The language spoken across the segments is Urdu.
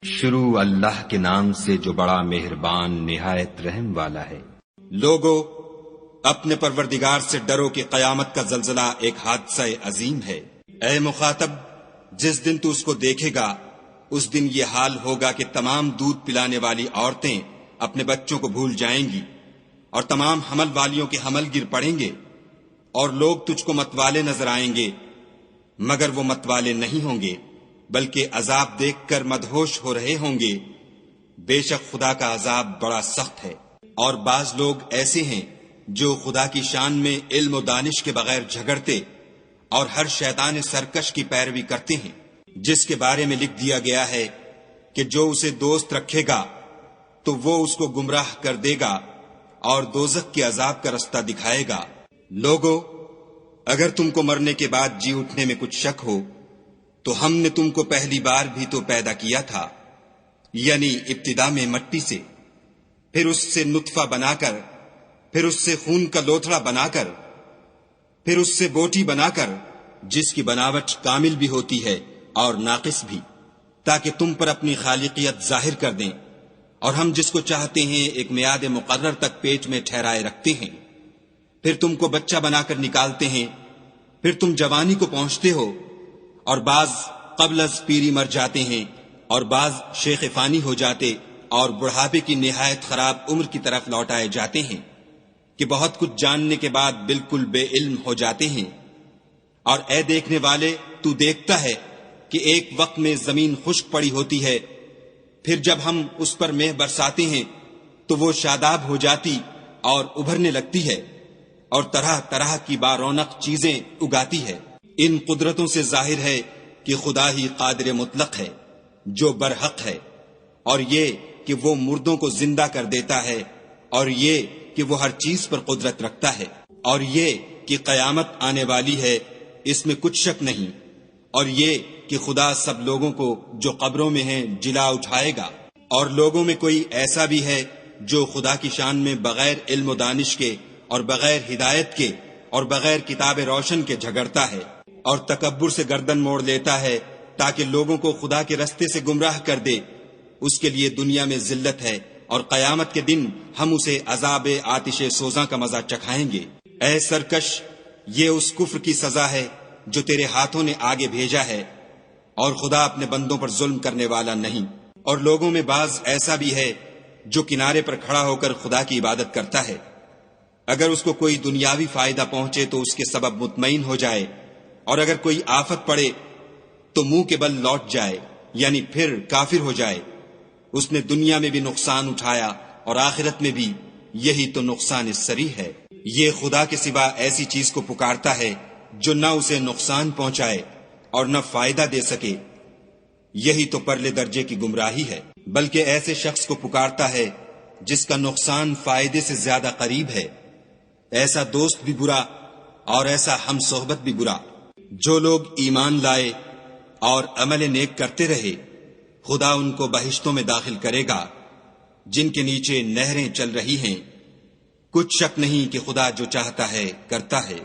شروع اللہ کے نام سے جو بڑا مہربان نہایت رحم والا ہے۔ لوگو اپنے پروردگار سے ڈرو کہ قیامت کا زلزلہ ایک حادثہ عظیم ہے۔ اے مخاطب، جس دن تو اس کو دیکھے گا اس دن یہ حال ہوگا کہ تمام دودھ پلانے والی عورتیں اپنے بچوں کو بھول جائیں گی اور تمام حمل والیوں کے حمل گر پڑیں گے، اور لوگ تجھ کو متوالے نظر آئیں گے مگر وہ متوالے نہیں ہوں گے بلکہ عذاب دیکھ کر مدہوش ہو رہے ہوں گے۔ بے شک خدا کا عذاب بڑا سخت ہے۔ اور بعض لوگ ایسے ہیں جو خدا کی شان میں علم و دانش کے بغیر جھگڑتے اور ہر شیطان سرکش کی پیروی کرتے ہیں، جس کے بارے میں لکھ دیا گیا ہے کہ جو اسے دوست رکھے گا تو وہ اس کو گمراہ کر دے گا اور دوزخ کے عذاب کا رستہ دکھائے گا۔ لوگو اگر تم کو مرنے کے بعد جی اٹھنے میں کچھ شک ہو تو ہم نے تم کو پہلی بار بھی تو پیدا کیا تھا، یعنی ابتدا میں مٹی سے، پھر اس سے نطفہ بنا کر، پھر اس سے خون کا لوتھڑا بنا کر، پھر اس سے بوٹی بنا کر، جس کی بناوٹ کامل بھی ہوتی ہے اور ناقص بھی، تاکہ تم پر اپنی خالقیت ظاہر کر دیں۔ اور ہم جس کو چاہتے ہیں ایک میعاد مقرر تک پیٹ میں ٹھہرائے رکھتے ہیں، پھر تم کو بچہ بنا کر نکالتے ہیں، پھر تم جوانی کو پہنچتے ہو، اور بعض قبل از پیری مر جاتے ہیں، اور بعض شیخ فانی ہو جاتے اور بڑھاپے کی نہایت خراب عمر کی طرف لوٹائے جاتے ہیں کہ بہت کچھ جاننے کے بعد بالکل بے علم ہو جاتے ہیں۔ اور اے دیکھنے والے، تو دیکھتا ہے کہ ایک وقت میں زمین خشک پڑی ہوتی ہے، پھر جب ہم اس پر مہ برساتے ہیں تو وہ شاداب ہو جاتی اور ابھرنے لگتی ہے اور طرح طرح کی بارونق چیزیں اگاتی ہے۔ ان قدرتوں سے ظاہر ہے کہ خدا ہی قادر مطلق ہے جو برحق ہے، اور یہ کہ وہ مردوں کو زندہ کر دیتا ہے، اور یہ کہ وہ ہر چیز پر قدرت رکھتا ہے، اور یہ کہ قیامت آنے والی ہے، اس میں کچھ شک نہیں، اور یہ کہ خدا سب لوگوں کو جو قبروں میں ہیں جلا اٹھائے گا۔ اور لوگوں میں کوئی ایسا بھی ہے جو خدا کی شان میں بغیر علم و دانش کے اور بغیر ہدایت کے اور بغیر کتاب روشن کے جھگڑتا ہے اور تکبر سے گردن موڑ لیتا ہے تاکہ لوگوں کو خدا کے رستے سے گمراہ کر دے، اس کے لیے دنیا میں ذلت ہے، اور قیامت کے دن ہم اسے عذاب آتش سوزاں کا مزہ چکھائیں گے۔ اے سرکش، یہ اس کفر کی سزا ہے جو تیرے ہاتھوں نے آگے بھیجا ہے، اور خدا اپنے بندوں پر ظلم کرنے والا نہیں۔ اور لوگوں میں بعض ایسا بھی ہے جو کنارے پر کھڑا ہو کر خدا کی عبادت کرتا ہے، اگر اس کو کوئی دنیاوی فائدہ پہنچے تو اس کے سبب مطمئن ہو جائے، اور اگر کوئی آفت پڑے تو منہ کے بل لوٹ جائے، یعنی پھر کافر ہو جائے۔ اس نے دنیا میں بھی نقصان اٹھایا اور آخرت میں بھی، یہی تو نقصان سری ہے۔ یہ خدا کے سوا ایسی چیز کو پکارتا ہے جو نہ اسے نقصان پہنچائے اور نہ فائدہ دے سکے، یہی تو پرلے درجے کی گمراہی ہے۔ بلکہ ایسے شخص کو پکارتا ہے جس کا نقصان فائدے سے زیادہ قریب ہے، ایسا دوست بھی برا اور ایسا ہم صحبت بھی برا۔ جو لوگ ایمان لائے اور عمل نیک کرتے رہے، خدا ان کو بہشتوں میں داخل کرے گا جن کے نیچے نہریں چل رہی ہیں۔ کچھ شک نہیں کہ خدا جو چاہتا ہے کرتا ہے۔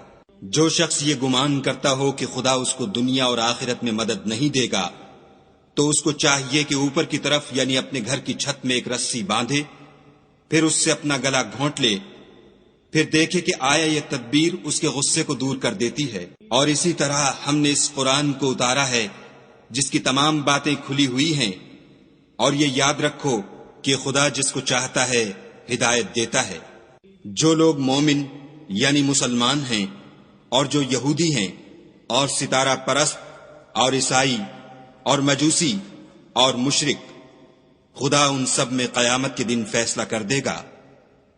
جو شخص یہ گمان کرتا ہو کہ خدا اس کو دنیا اور آخرت میں مدد نہیں دے گا تو اس کو چاہیے کہ اوپر کی طرف یعنی اپنے گھر کی چھت میں ایک رسی باندھے، پھر اس سے اپنا گلا گھونٹ لے، پھر دیکھے کہ آیا یہ تدبیر اس کے غصے کو دور کر دیتی ہے۔ اور اسی طرح ہم نے اس قرآن کو اتارا ہے جس کی تمام باتیں کھلی ہوئی ہیں، اور یہ یاد رکھو کہ خدا جس کو چاہتا ہے ہدایت دیتا ہے۔ جو لوگ مومن یعنی مسلمان ہیں اور جو یہودی ہیں اور ستارہ پرست اور عیسائی اور مجوسی اور مشرک، خدا ان سب میں قیامت کے دن فیصلہ کر دے گا۔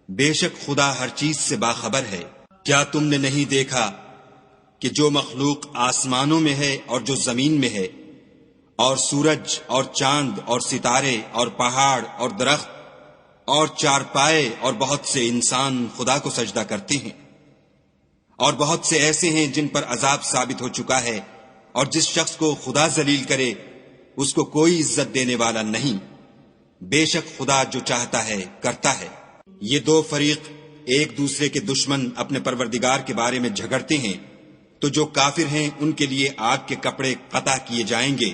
بے شک خدا ہر چیز سے باخبر ہے۔ کیا تم نے نہیں دیکھا کہ جو مخلوق آسمانوں میں ہے اور جو زمین میں ہے، اور سورج اور چاند اور ستارے اور پہاڑ اور درخت اور چارپائے اور بہت سے انسان خدا کو سجدہ کرتے ہیں، اور بہت سے ایسے ہیں جن پر عذاب ثابت ہو چکا ہے، اور جس شخص کو خدا ذلیل کرے اس کو کوئی عزت دینے والا نہیں۔ بے شک خدا جو چاہتا ہے کرتا ہے۔ یہ دو فریق ایک دوسرے کے دشمن اپنے پروردگار کے بارے میں جھگڑتے ہیں، تو جو کافر ہیں ان کے لیے آگ کے کپڑے قطع کیے جائیں گے،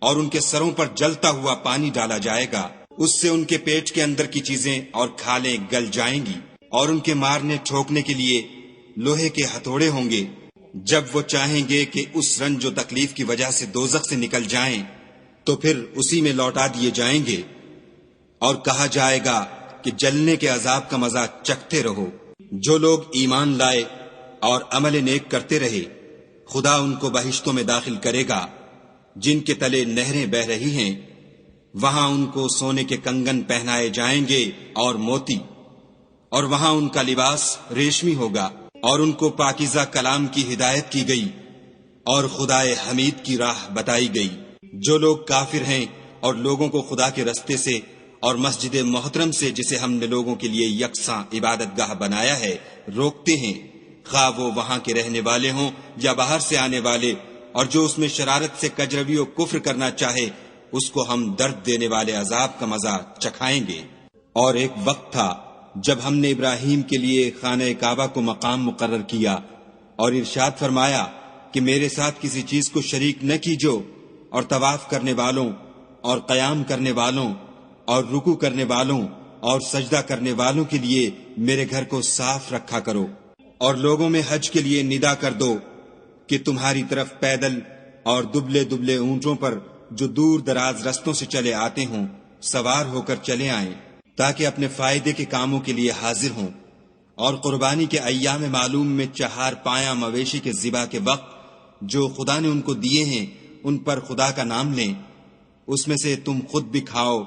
اور ان کے سروں پر جلتا ہوا پانی ڈالا جائے گا، اس سے ان کے پیٹ کے اندر کی چیزیں اور کھالیں گل جائیں گی، اور ان کے مارنے ٹھوکنے کے لیے لوہے کے ہتھوڑے ہوں گے۔ جب وہ چاہیں گے کہ اس رنج و تکلیف کی وجہ سے دوزخ سے نکل جائیں تو پھر اسی میں لوٹا دیے جائیں گے، اور کہا جائے گا کہ جلنے کے عذاب کا مزہ چکھتے رہو۔ جو لوگ ایمان لائے اور عمل نیک کرتے رہے، خدا ان کو بہشتوں میں داخل کرے گا جن کے تلے نہریں بہ رہی ہیں، وہاں ان کو سونے کے کنگن پہنائے جائیں گے اور موتی، اور وہاں ان کا لباس ریشمی ہوگا، اور ان کو پاکیزہ کلام کی ہدایت کی گئی اور خدائے حمید کی راہ بتائی گئی۔ جو لوگ کافر ہیں اور لوگوں کو خدا کے رستے سے اور مسجد محترم سے، جسے ہم نے لوگوں کے لیے یکساں عبادت گاہ بنایا ہے، روکتے ہیں، خواہ وہ وہاں کے رہنے والے ہوں یا باہر سے آنے والے، اور جو اس میں شرارت سے کجروی و کفر کرنا چاہے، اس کو ہم درد دینے والے عذاب کا مزہ چکھائیں گے۔ اور ایک وقت تھا جب ہم نے ابراہیم کے لیے خانہ کعبہ کو مقام مقرر کیا اور ارشاد فرمایا کہ میرے ساتھ کسی چیز کو شریک نہ کیجو، اور طواف کرنے والوں اور قیام کرنے والوں اور رکوع کرنے والوں اور سجدہ کرنے والوں کے لیے میرے گھر کو صاف رکھا کرو، اور لوگوں میں حج کے لیے ندا کر دو کہ تمہاری طرف پیدل اور دبلے دبلے اونٹوں پر جو دور دراز رستوں سے چلے آتے ہوں سوار ہو کر چلے آئیں، تاکہ اپنے فائدے کے کاموں کے لیے حاضر ہوں، اور قربانی کے ایام معلوم میں 4 پایہ مویشی کے ذبح کے وقت جو خدا نے ان کو دیے ہیں ان پر خدا کا نام لیں، اس میں سے تم خود بھی کھاؤ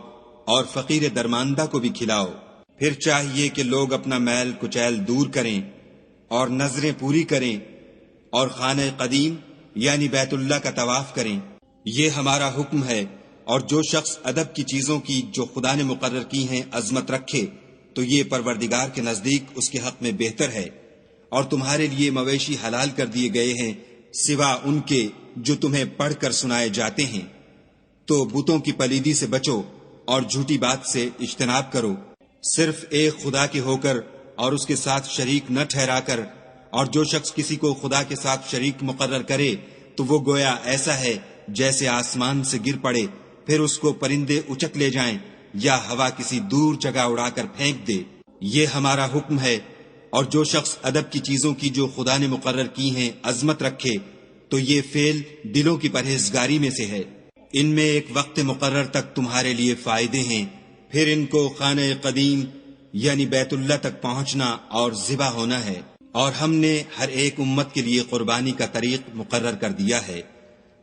اور فقیر درماندہ کو بھی کھلاؤ۔ پھر چاہیے کہ لوگ اپنا میل کچیل دور کریں اور نظریں پوری کریں اور خانہ قدیم یعنی بیت اللہ کا طواف کریں، یہ ہمارا حکم ہے۔ اور جو شخص ادب کی چیزوں کی جو خدا نے مقرر کی ہیں عظمت رکھے تو یہ پروردگار کے نزدیک اس کے حق میں بہتر ہے۔ اور تمہارے لیے مویشی حلال کر دیے گئے ہیں سوا ان کے جو تمہیں پڑھ کر سنائے جاتے ہیں، تو بتوں کی پلیدی سے بچو اور جھوٹی بات سے اجتناب کرو، صرف ایک خدا کے ہو کر اور اس کے ساتھ شریک نہ ٹھہرا کر۔ اور جو شخص کسی کو خدا کے ساتھ شریک مقرر کرے تو وہ گویا ایسا ہے جیسے آسمان سے گر پڑے، پھر اس کو پرندے اچک لے جائیں یا ہوا کسی دور جگہ اڑا کر پھینک دے۔ یہ ہمارا حکم ہے۔ اور جو شخص ادب کی چیزوں کی جو خدا نے مقرر کی ہیں عظمت رکھے تو یہ فعل دلوں کی پرہیزگاری میں سے ہے۔ ان میں ایک وقت مقرر تک تمہارے لیے فائدے ہیں، پھر ان کو خانہ قدیم یعنی بیت اللہ تک پہنچنا اور ذبح ہونا ہے۔ اور ہم نے ہر ایک امت کے لیے قربانی کا طریق مقرر کر دیا ہے،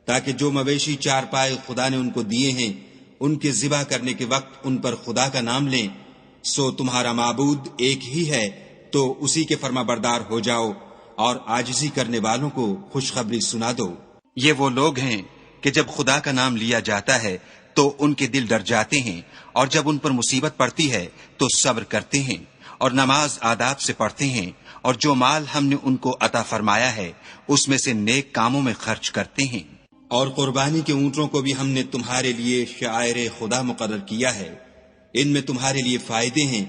تاکہ جو مویشی 4 پائے خدا نے ان کو دیے ہیں ان کے ذبح کرنے کے وقت ان پر خدا کا نام لیں۔ سو تمہارا معبود ایک ہی ہے، تو اسی کے فرما بردار ہو جاؤ اور عاجزی کرنے والوں کو خوشخبری سنا دو۔ یہ وہ لوگ ہیں کہ جب خدا کا نام لیا جاتا ہے تو ان کے دل ڈر جاتے ہیں، اور جب ان پر مصیبت پڑتی ہے تو صبر کرتے ہیں اور نماز آداب سے پڑھتے ہیں، اور جو مال ہم نے ان کو عطا فرمایا ہے اس میں سے نیک کاموں میں خرچ کرتے ہیں۔ اور قربانی کے اونٹوں کو بھی ہم نے تمہارے لیے شعائر خدا مقرر کیا ہے، ان میں تمہارے لیے فائدے ہیں،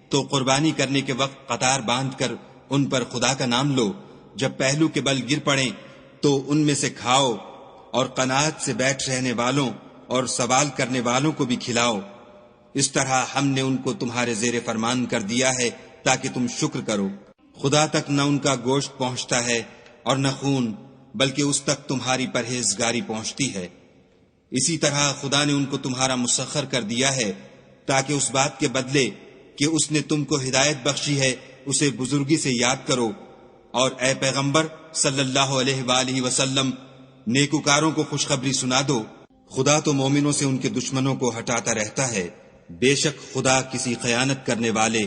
تو قربانی کرنے کے وقت قطار باندھ کر ان پر خدا کا نام لو۔ جب پہلو کے بل گر پڑیں تو ان میں سے کھاؤ، اور قناعت سے بیٹھ رہنے والوں اور سوال کرنے والوں کو بھی کھلاؤ۔ اس طرح ہم نے ان کو تمہارے زیر فرمان کر دیا ہے تاکہ تم شکر کرو۔ خدا تک نہ ان کا گوشت پہنچتا ہے اور نہ خون، بلکہ اس تک تمہاری پرہیزگاری پہنچتی ہے۔ اسی طرح خدا نے ان کو تمہارا مسخر کر دیا ہے تاکہ اس بات کے بدلے کہ اس نے تم کو ہدایت بخشی ہے اسے بزرگی سے یاد کرو۔ اور اے پیغمبر صلی اللہ علیہ وآلہ وسلم، نیکوکاروں کو خوشخبری سنا دو۔ خدا تو مومنوں سے ان کے دشمنوں کو ہٹاتا رہتا ہے، بے شک خدا کسی خیانت کرنے والے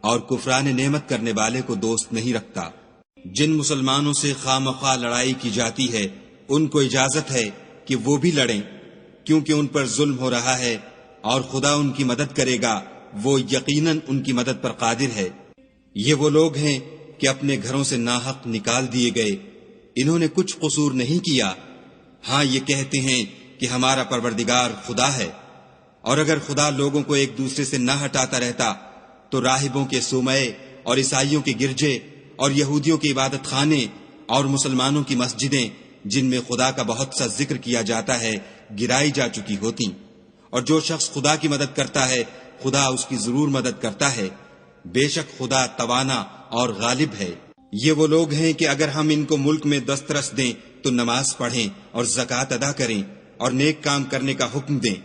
اور کفران نعمت کرنے والے کو دوست نہیں رکھتا۔ جن مسلمانوں سے خواہ مخواہ لڑائی کی جاتی ہے ان کو اجازت ہے کہ وہ بھی لڑیں، کیونکہ ان پر ظلم ہو رہا ہے، اور خدا ان کی مدد کرے گا، وہ یقیناً ان کی مدد پر قادر ہے۔ یہ وہ لوگ ہیں کہ اپنے گھروں سے ناحق نکال دیے گئے، انہوں نے کچھ قصور نہیں کیا، ہاں یہ کہتے ہیں کہ ہمارا پروردگار خدا ہے۔ اور اگر خدا لوگوں کو ایک دوسرے سے نہ ہٹاتا رہتا تو راہبوں کے صومعے اور عیسائیوں کے گرجے اور یہودیوں کے عبادت خانے اور مسلمانوں کی مسجدیں جن میں خدا کا بہت سا ذکر کیا جاتا ہے گرائی جا چکی ہوتی، اور جو شخص خدا کی مدد کرتا ہے خدا اس کی ضرور مدد کرتا ہے، بے شک خدا توانا اور غالب ہے۔ یہ وہ لوگ ہیں کہ اگر ہم ان کو ملک میں دسترس دیں تو نماز پڑھیں اور زکوٰۃ ادا کریں اور نیک کام کرنے کا حکم دیں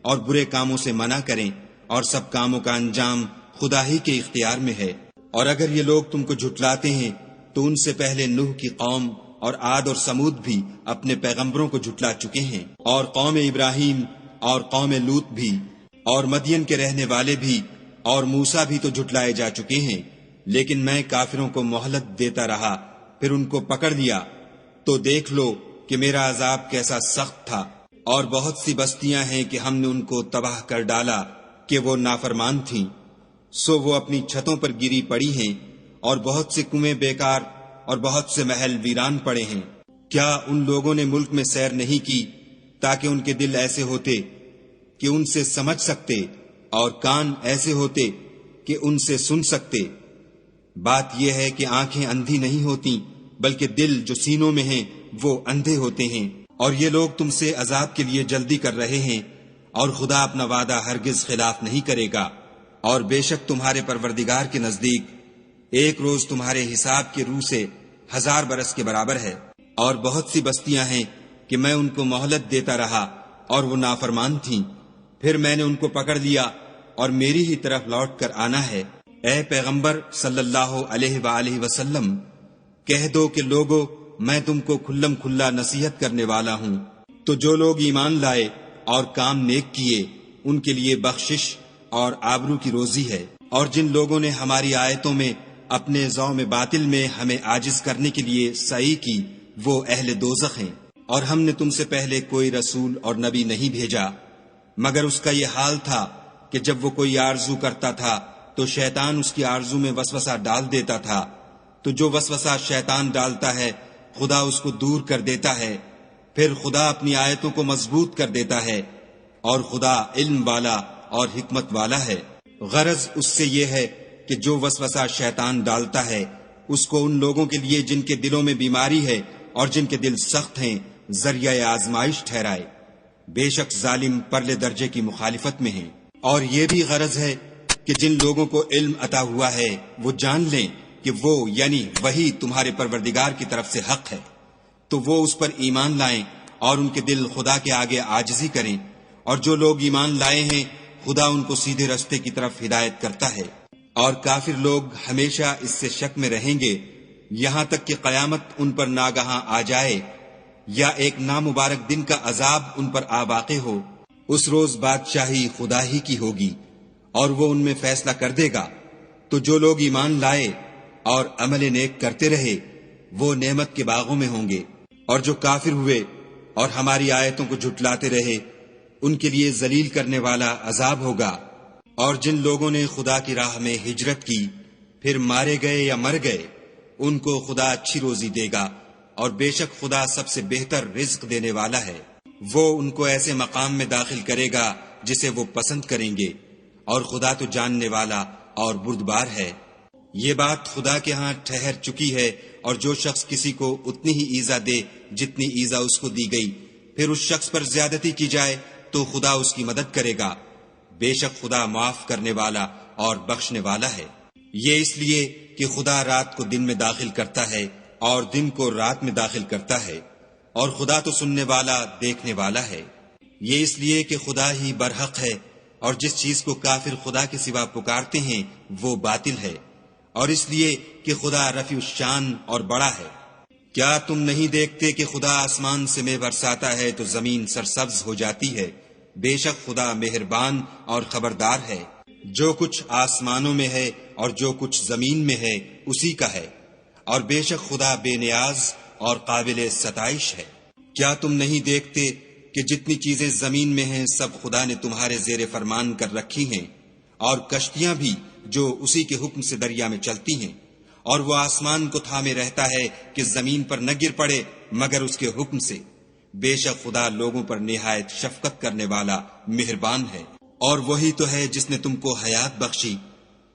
اور برے کاموں سے منع کریں، اور سب کاموں کا انجام خدا ہی کے اختیار میں ہے۔ اور اگر یہ لوگ تم کو جھٹلاتے ہیں تو ان سے پہلے نوح کی قوم اور عاد اور سمود بھی اپنے پیغمبروں کو جھٹلا چکے ہیں، اور قوم ابراہیم اور قوم لوط بھی، اور مدین کے رہنے والے بھی، اور موسیٰ بھی تو جھٹلائے جا چکے ہیں، لیکن میں کافروں کو مہلت دیتا رہا، پھر ان کو پکڑ لیا، تو دیکھ لو کہ میرا عذاب کیسا سخت تھا۔ اور بہت سی بستیاں ہیں کہ ہم نے ان کو تباہ کر ڈالا کہ وہ نافرمان تھیں، سو وہ اپنی چھتوں پر گری پڑی ہیں، اور بہت سے کنویں بیکار اور بہت سے محل ویران پڑے ہیں۔ کیا ان لوگوں نے ملک میں سیر نہیں کی تاکہ ان کے دل ایسے ہوتے کہ ان سے سمجھ سکتے اور کان ایسے ہوتے کہ ان سے سن سکتے؟ بات یہ ہے کہ آنکھیں اندھی نہیں ہوتی بلکہ دل جو سینوں میں ہیں وہ اندھے ہوتے ہیں۔ اور یہ لوگ تم سے عذاب کے لیے جلدی کر رہے ہیں، اور خدا اپنا وعدہ ہرگز خلاف نہیں کرے گا۔ اور بے شک تمہارے پروردگار کے نزدیک ایک روز تمہارے حساب کے روح سے 1000 برس کے برابر ہے۔ اور بہت سی بستیاں ہیں کہ میں ان کو مہلت دیتا رہا اور وہ نافرمان تھیں، پھر میں نے ان کو پکڑ لیا اور میری ہی طرف لوٹ کر آنا ہے۔ اے پیغمبر صلی اللہ علیہ وآلہ وسلم، کہہ دو کہ لوگو میں تم کو کھلم کھلا نصیحت کرنے والا ہوں، تو جو لوگ ایمان لائے اور کام نیک کیے ان کے لیے بخشش اور آبرو کی روزی ہے، اور جن لوگوں نے ہماری آیتوں میں اپنے ذوم باطل میں ہمیں عاجز کرنے کے لیے سعی کی وہ اہل دوزخ ہیں۔ اور ہم نے تم سے پہلے کوئی رسول اور نبی نہیں بھیجا مگر اس کا یہ حال تھا کہ جب وہ کوئی آرزو کرتا تھا تو شیطان اس کی آرزو میں وسوسہ ڈال دیتا تھا، تو جو وسوسہ شیطان ڈالتا ہے خدا اس کو دور کر دیتا ہے، پھر خدا اپنی آیتوں کو مضبوط کر دیتا ہے، اور خدا علم والا اور حکمت والا ہے۔ غرض اس سے یہ ہے کہ جو وسوسہ شیطان ڈالتا ہے اس کو ان لوگوں کے لیے جن کے دلوں میں بیماری ہے اور جن کے دل سخت ہیں ذریعہ آزمائش ٹھہرائے۔ بے شک ظالم پرلے درجے کی مخالفت میں ہیں۔ اور یہ بھی غرض ہے کہ جن لوگوں کو علم عطا ہوا ہے وہ جان لیں کہ وہ یعنی وہی تمہارے پروردگار کی طرف سے حق ہے، تو وہ اس پر ایمان لائیں اور ان کے دل خدا کے آگے عاجزی کریں، اور جو لوگ ایمان لائے ہیں خدا ان کو سیدھے رستے کی طرف ہدایت کرتا ہے۔ اور کافر لوگ ہمیشہ اس سے شک میں رہیں گے یہاں تک کہ قیامت ان پر ناگہاں آ جائے یا ایک نامبارک دن کا عذاب ان پر آ واقع ہو۔ اس روز بادشاہی خدا ہی کی ہوگی اور وہ ان میں فیصلہ کر دے گا۔ تو جو لوگ ایمان لائے اور عمل نیک کرتے رہے وہ نعمت کے باغوں میں ہوں گے، اور جو کافر ہوئے اور ہماری آیتوں کو جھٹلاتے رہے ان کے لیے ذلیل کرنے والا عذاب ہوگا۔ اور جن لوگوں نے خدا کی راہ میں ہجرت کی پھر مارے گئے یا مر گئے ان کو خدا اچھی روزی دے گا، اور بے شک خدا سب سے بہتر رزق دینے والا ہے۔ وہ ان کو ایسے مقام میں داخل کرے گا جسے وہ پسند کریں گے، اور خدا تو جاننے والا اور بردبار ہے۔ یہ بات خدا کے ہاں ٹھہر چکی ہے، اور جو شخص کسی کو اتنی ہی ایذا دے جتنی ایذا اس کو دی گئی پھر اس شخص پر زیادتی کی جائے تو خدا اس کی مدد کرے گا۔ بے شک خدا معاف کرنے والا اور بخشنے والا ہے۔ یہ اس لیے کہ خدا رات کو دن میں داخل کرتا ہے اور دن کو رات میں داخل کرتا ہے، اور خدا تو سننے والا دیکھنے والا ہے۔ یہ اس لیے کہ خدا ہی برحق ہے، اور جس چیز کو کافر خدا کے سوا پکارتے ہیں وہ باطل ہے، اور اس لیے کہ خدا رفیع الشان اور بڑا ہے۔ کیا تم نہیں دیکھتے کہ خدا آسمان سے مے برساتا ہے تو زمین سرسبز ہو جاتی ہے؟ بے شک خدا مہربان اور خبردار ہے۔ جو کچھ آسمانوں میں ہے اور جو کچھ زمین میں ہے اسی کا ہے، اور بے شک خدا بے نیاز اور قابل ستائش ہے۔ کیا تم نہیں دیکھتے کہ جتنی چیزیں زمین میں ہیں سب خدا نے تمہارے زیر فرمان کر رکھی ہیں، اور کشتیاں بھی جو اسی کے حکم سے دریا میں چلتی ہیں، اور وہ آسمان کو تھامے رہتا ہے کہ زمین پر نہ گر پڑے مگر اس کے حکم سے۔ بے شک خدا لوگوں پر نہایت شفقت کرنے والا مہربان ہے۔ اور وہی تو ہے جس نے تم کو حیات بخشی،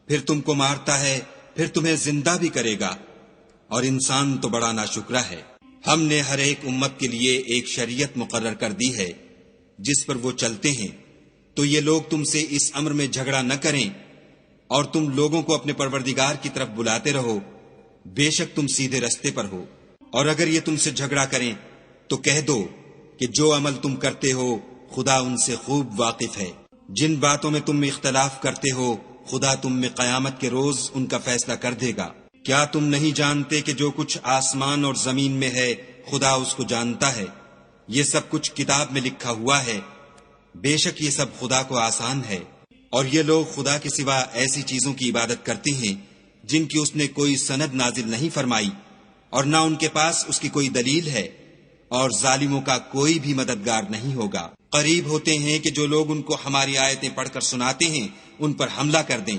پھر تم کو مارتا ہے، پھر تمہیں زندہ بھی کرے گا، اور انسان تو بڑا ناشکرا ہے۔ ہم نے ہر ایک امت کے لیے ایک شریعت مقرر کر دی ہے، جس پر وہ چلتے ہیں، تو یہ لوگ تم سے اس امر میں جھگڑا نہ کریں اور تم لوگوں کو اپنے پروردگار کی طرف بلاتے رہو، بے شک تم سیدھے رستے پر ہو۔ اور اگر یہ تم سے جھگڑا کریں تو کہہ دو کہ جو عمل تم کرتے ہو خدا ان سے خوب واقف ہے۔ جن باتوں میں تم اختلاف کرتے ہو خدا تم میں قیامت کے روز ان کا فیصلہ کر دے گا۔ کیا تم نہیں جانتے کہ جو کچھ آسمان اور زمین میں ہے خدا اس کو جانتا ہے؟ یہ سب کچھ کتاب میں لکھا ہوا ہے، بے شک یہ سب خدا کو آسان ہے۔ اور یہ لوگ خدا کے سوا ایسی چیزوں کی عبادت کرتے ہیں جن کی اس نے کوئی سند نازل نہیں فرمائی اور نہ ان کے پاس اس کی کوئی دلیل ہے، اور ظالموں کا کوئی بھی مددگار نہیں ہوگا۔ قریب ہوتے ہیں کہ جو لوگ ان کو ہماری آیتیں پڑھ کر سناتے ہیں ان پر حملہ کر دیں۔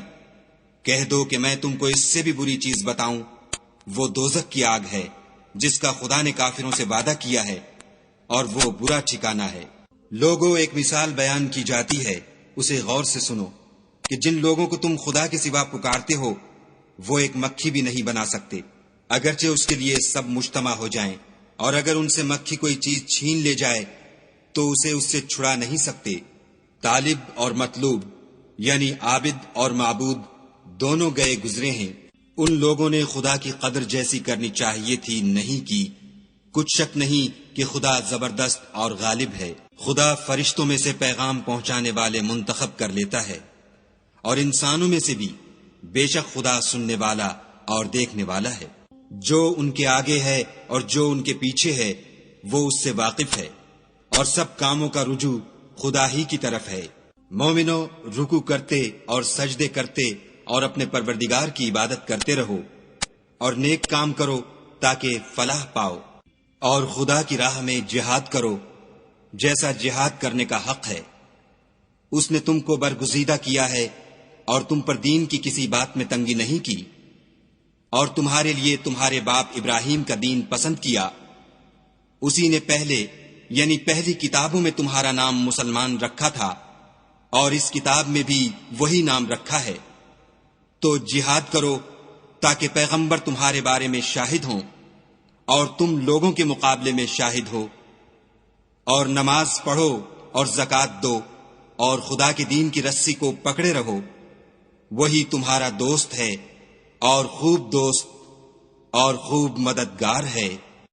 کہہ دو کہ میں تم کو اس سے بھی بری چیز بتاؤں، وہ دوزخ کی آگ ہے جس کا خدا نے کافروں سے وعدہ کیا ہے، اور وہ برا ٹھکانہ ہے۔ لوگوں، ایک مثال بیان کی جاتی ہے، اسے غور سے سنو کہ جن لوگوں کو تم خدا کے سوا پکارتے ہو وہ ایک مکھی بھی نہیں بنا سکتے، اگرچہ اس کے لیے سب مجتمع ہو جائیں، اور اگر ان سے مکھی کوئی چیز چھین لے جائے تو اسے اس سے چھڑا نہیں سکتے۔ طالب اور مطلوب یعنی عابد اور معبود دونوں گئے گزرے ہیں۔ ان لوگوں نے خدا کی قدر جیسی کرنی چاہیے تھی، نہیں کی۔ کچھ شک نہیں کہ خدا زبردست اور غالب ہے۔ خدا فرشتوں میں سے پیغام پہنچانے والے منتخب کر لیتا ہے، اور انسانوں میں سے بھی، بے شک خدا سننے والا اور دیکھنے والا ہے۔ جو ان کے آگے ہے اور جو ان کے پیچھے ہے وہ اس سے واقف ہے، اور سب کاموں کا رجوع خدا ہی کی طرف ہے۔ مومنو، رکوع کرتے اور سجدے کرتے اور اپنے پروردگار کی عبادت کرتے رہو، اور نیک کام کرو تاکہ فلاح پاؤ، اور خدا کی راہ میں جہاد کرو جیسا جہاد کرنے کا حق ہے۔ اس نے تم کو برگزیدہ کیا ہے اور تم پر دین کی کسی بات میں تنگی نہیں کی، اور تمہارے لیے تمہارے باپ ابراہیم کا دین پسند کیا۔ اسی نے پہلے یعنی پہلی کتابوں میں تمہارا نام مسلمان رکھا تھا، اور اس کتاب میں بھی وہی نام رکھا ہے۔ تو جہاد کرو تاکہ پیغمبر تمہارے بارے میں شاہد ہوں اور تم لوگوں کے مقابلے میں شاہد ہو، اور نماز پڑھو اور زکوٰۃ دو، اور خدا کے دین کی رسی کو پکڑے رہو، وہی تمہارا دوست ہے اور خوب دوست اور خوب مددگار ہے۔